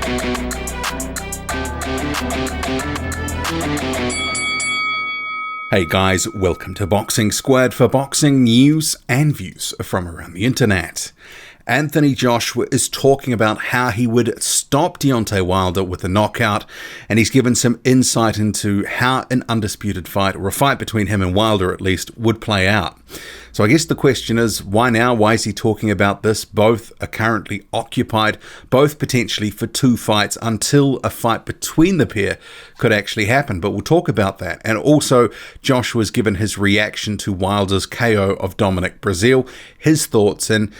Hey guys, welcome to Boxing Squared for boxing news and views from around the internet. Anthony Joshua is talking about how he would stop Deontay Wilder with a knockout, and he's given some insight into how an undisputed fight, or a fight between him and Wilder at least, would play out. So I guess the question is, why now? Why is he talking about this? Both are currently occupied, both potentially for two fights until a fight between the pair could actually happen. But we'll talk about that. And also, Joshua's given his reaction to Wilder's KO of Dominic Breazeale, his thoughts, and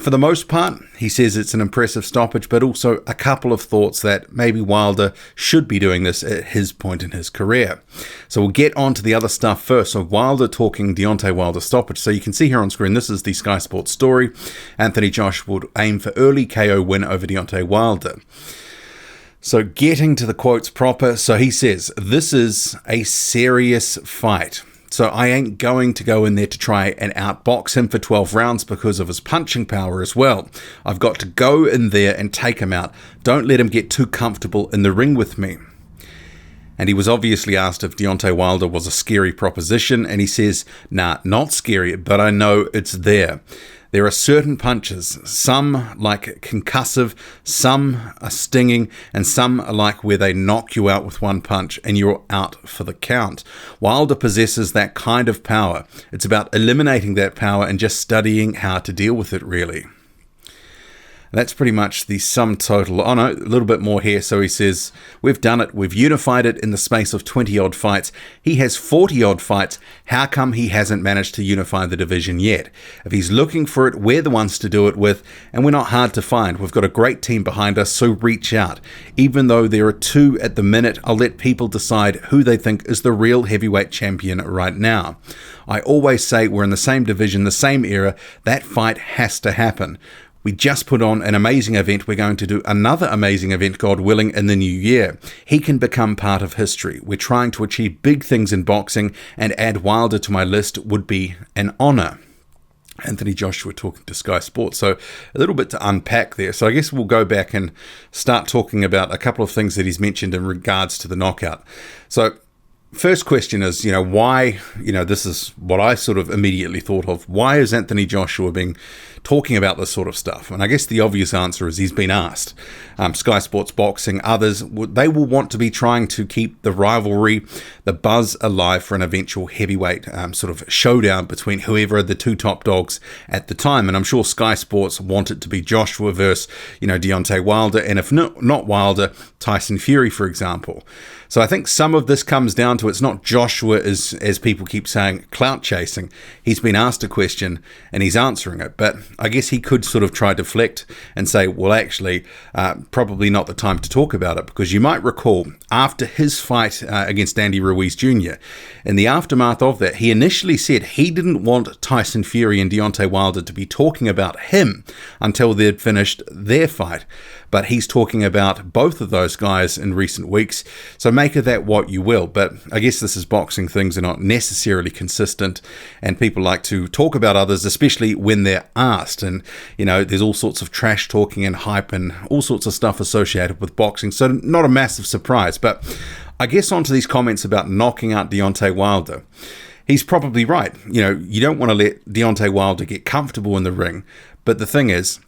for the most part, he says it's an impressive stoppage, but also a couple of thoughts that maybe Wilder should be doing this at his point in his career. So we'll get on to the other stuff first. So Wilder talking Deontay Wilder stoppage. So you can see here on screen, this is the Sky Sports story. Anthony Joshua would aim for early KO win over Deontay Wilder. So getting to the quotes proper, so he says, "This is a serious fight. So I ain't going to go in there to try and outbox him for 12 rounds because of his punching power as well. I've got to go in there and take him out. Don't let him get too comfortable in the ring with me." And he was obviously asked if Deontay Wilder was a scary proposition, and he says, "Nah, not scary, but I know it's there. There are certain punches, some like concussive, some are stinging, and some are like where they knock you out with one punch and you're out for the count. Wilder possesses that kind of power. It's about eliminating that power and just studying how to deal with it, really." That's pretty much the sum total. Oh no, a little bit more here. So he says, "We've done it. We've unified it in the space of 20-odd fights. He has 40-odd fights. How come he hasn't managed to unify the division yet? If he's looking for it, we're the ones to do it with, and we're not hard to find. We've got a great team behind us, so reach out. Even though there are two at the minute, I'll let people decide who they think is the real heavyweight champion right now. I always say we're in the same division, the same era. That fight has to happen. We just put on an amazing event. We're going to do another amazing event, God willing, in the new year. He can become part of history. We're trying to achieve big things in boxing, and add Wilder to my list would be an honor." Anthony Joshua talking to Sky Sports. So a little bit to unpack there. So I guess we'll go back and start talking about a couple of things that he's mentioned in regards to the knockout. So first question is, why, this is what I sort of immediately thought of. Why is Anthony Joshua talking about this sort of stuff? And I guess the obvious answer is he's been asked. Sky Sports Boxing, others, they will want to be trying to keep the rivalry, the buzz alive for an eventual heavyweight sort of showdown between whoever are the two top dogs at the time. And I'm sure Sky Sports want it to be Joshua versus, Deontay Wilder, and if not Wilder, Tyson Fury, for example. So I think some of this comes down to, it's not Joshua, as people keep saying, clout chasing. He's been asked a question and he's answering it. But I guess he could sort of try to deflect and say, well, actually, probably not the time to talk about it, because you might recall after his fight against Andy Ruiz Jr., in the aftermath of that, he initially said he didn't want Tyson Fury and Deontay Wilder to be talking about him until they'd finished their fight. But he's talking about both of those guys in recent weeks. So make of that what you will. But I guess this is boxing. Things are not necessarily consistent, and people like to talk about others, especially when they're asked. And, there's all sorts of trash talking and hype and all sorts of stuff associated with boxing. So not a massive surprise. But I guess onto these comments about knocking out Deontay Wilder. He's probably right. You don't want to let Deontay Wilder get comfortable in the ring. But the thing is,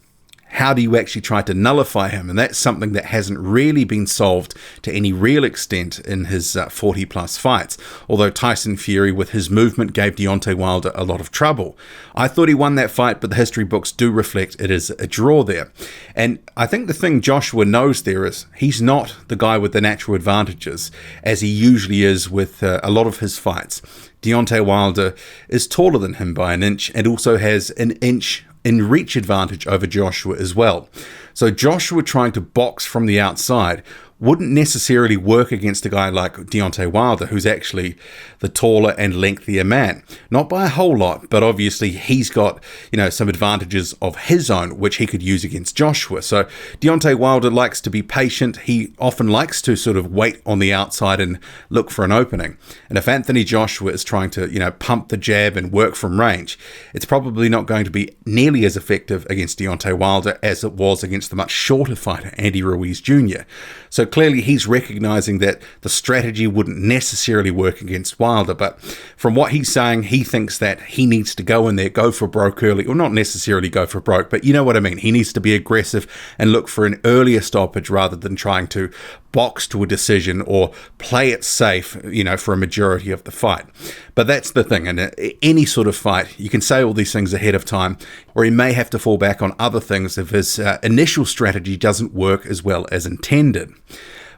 how do you actually try to nullify him? And that's something that hasn't really been solved to any real extent in his 40-plus fights. Although Tyson Fury, with his movement, gave Deontay Wilder a lot of trouble. I thought he won that fight, but the history books do reflect it is a draw there. And I think the thing Joshua knows there is he's not the guy with the natural advantages, as he usually is with a lot of his fights. Deontay Wilder is taller than him by an inch, and also has an inch in reach advantage over Joshua as well. So Joshua trying to box from the outside wouldn't necessarily work against a guy like Deontay Wilder, who's actually the taller and lengthier man. Not by a whole lot, but obviously he's got, some advantages of his own, which he could use against Joshua. So Deontay Wilder likes to be patient. He often likes to sort of wait on the outside and look for an opening. And if Anthony Joshua is trying to, pump the jab and work from range, it's probably not going to be nearly as effective against Deontay Wilder as it was against the much shorter fighter, Andy Ruiz Jr. So clearly he's recognizing that the strategy wouldn't necessarily work against Wilder, but from what he's saying, he thinks that he needs to go in there, go for broke early, or not necessarily go for broke, but you know what I mean. He needs to be aggressive and look for an earlier stoppage rather than trying to box to a decision or play it safe, for a majority of the fight. But that's the thing. In any sort of fight, you can say all these things ahead of time, or he may have to fall back on other things if his initial strategy doesn't work as well as intended.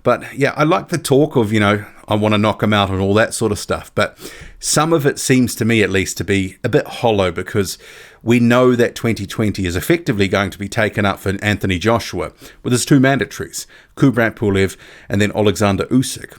But yeah, I like the talk of, I want to knock him out and all that sort of stuff. But some of it seems to me, at least, to be a bit hollow, because we know that 2020 is effectively going to be taken up for Anthony Joshua with his two mandatories, Kubrat Pulev and then Alexander Usyk.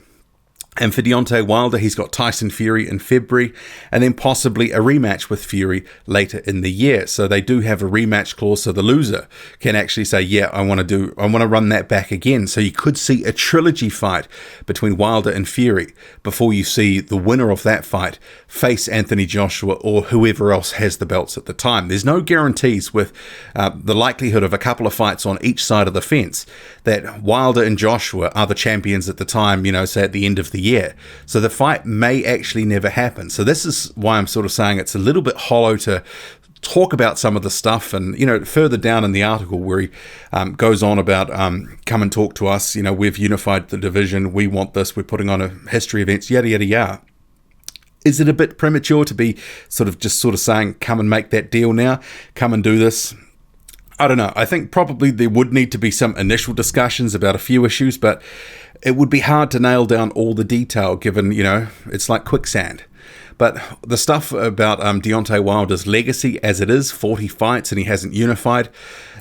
And for Deontay Wilder, he's got Tyson Fury in February, and then possibly a rematch with Fury later in the year. So they do have a rematch clause, so the loser can actually say, yeah, I want to run that back again. So you could see a trilogy fight between Wilder and Fury before you see the winner of that fight face Anthony Joshua or whoever else has the belts at the time. There's no guarantees with the likelihood of a couple of fights on each side of the fence that Wilder and Joshua are the champions at the time, say at the end of the year. So the fight may actually never happen. So this is why I'm sort of saying it's a little bit hollow to talk about some of the stuff. And, further down in the article where he goes on about come and talk to us, we've unified the division, we want this, we're putting on a history events, yada, yada, yada. Is it a bit premature to be sort of saying, come and make that deal now, come and do this? I don't know. I think probably there would need to be some initial discussions about a few issues, but it would be hard to nail down all the detail given, it's like quicksand. But the stuff about Deontay Wilder's legacy as it is, 40 fights and he hasn't unified,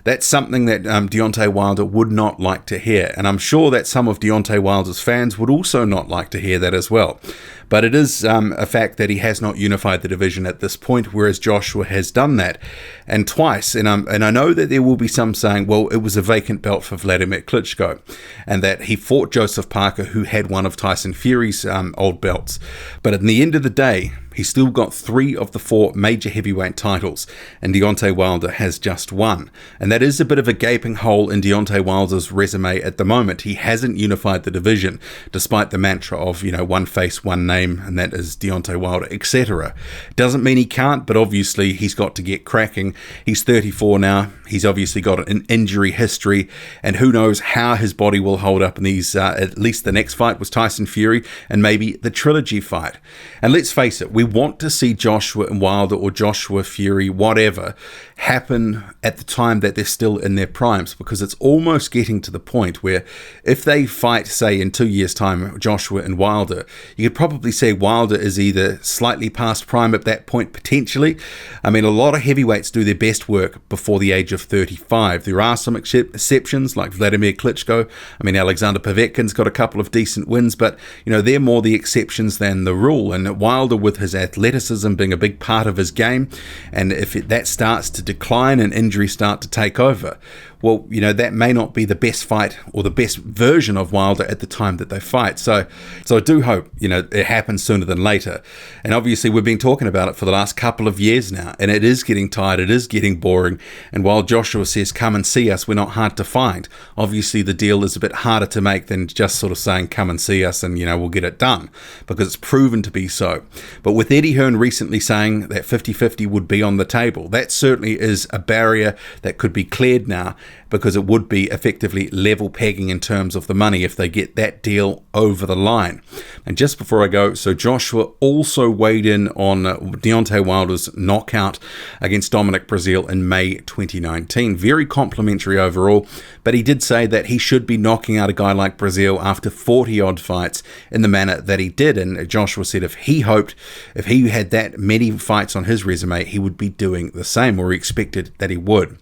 that's something that Deontay Wilder would not like to hear. And I'm sure that some of Deontay Wilder's fans would also not like to hear that as well. But it is a fact that he has not unified the division at this point, whereas Joshua has done that, and twice. And I know that there will be some saying, well, it was a vacant belt for Vladimir Klitschko, and that he fought Joseph Parker, who had one of Tyson Fury's old belts. But at the end of the day, he's still got 3 of the 4 major heavyweight titles, and Deontay Wilder has just 1. And that is a bit of a gaping hole in Deontay Wilder's resume at the moment. He hasn't unified the division, despite the mantra of, one face, one name, and that is Deontay Wilder, etc. Doesn't mean he can't, but obviously he's got to get cracking. He's 34 now. He's obviously got an injury history, and who knows how his body will hold up in these, at least the next fight was Tyson Fury, and maybe the trilogy fight. And let's face it, we want to see Joshua and Wilder, or Joshua Fury, whatever, happen at the time that they're still in their primes, because it's almost getting to the point where if they fight, say, in 2 years' time, Joshua and Wilder, you could probably say Wilder is either slightly past prime at that point, potentially. I mean, a lot of heavyweights do their best work before the age of 35. There are some exceptions, like Vladimir Klitschko. I mean, Alexander Povetkin's got a couple of decent wins, but, they're more the exceptions than the rule. And Wilder, with his athleticism being a big part of his game, and if that starts to decline and injuries start to take over, well, that may not be the best fight or the best version of Wilder at the time that they fight. So I do hope, it happens sooner than later. And obviously we've been talking about it for the last couple of years now, and it is getting tired, it is getting boring. And while Joshua says, come and see us, we're not hard to find, obviously the deal is a bit harder to make than just sort of saying, come and see us and, we'll get it done, because it's proven to be so. But with Eddie Hearn recently saying that 50-50 would be on the table, that certainly is a barrier that could be cleared now, because it would be effectively level pegging in terms of the money if they get that deal over the line. And just before I go, so Joshua also weighed in on Deontay Wilder's knockout against Dominic Breazeale in May 2019. Very complimentary overall, but he did say that he should be knocking out a guy like Breazeale after 40-odd fights in the manner that he did. And Joshua said if he had that many fights on his resume, he would be doing the same, or he expected that he would.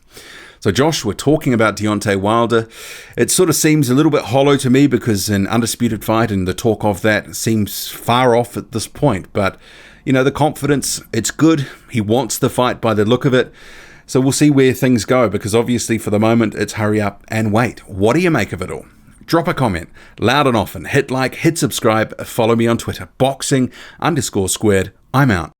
So Joshua talking about Deontay Wilder, it sort of seems a little bit hollow to me because an undisputed fight and the talk of that seems far off at this point. But, the confidence, it's good. He wants the fight by the look of it. So we'll see where things go because obviously for the moment it's hurry up and wait. What do you make of it all? Drop a comment, loud and often. Hit like, hit subscribe, follow me on Twitter, boxing_squared. I'm out.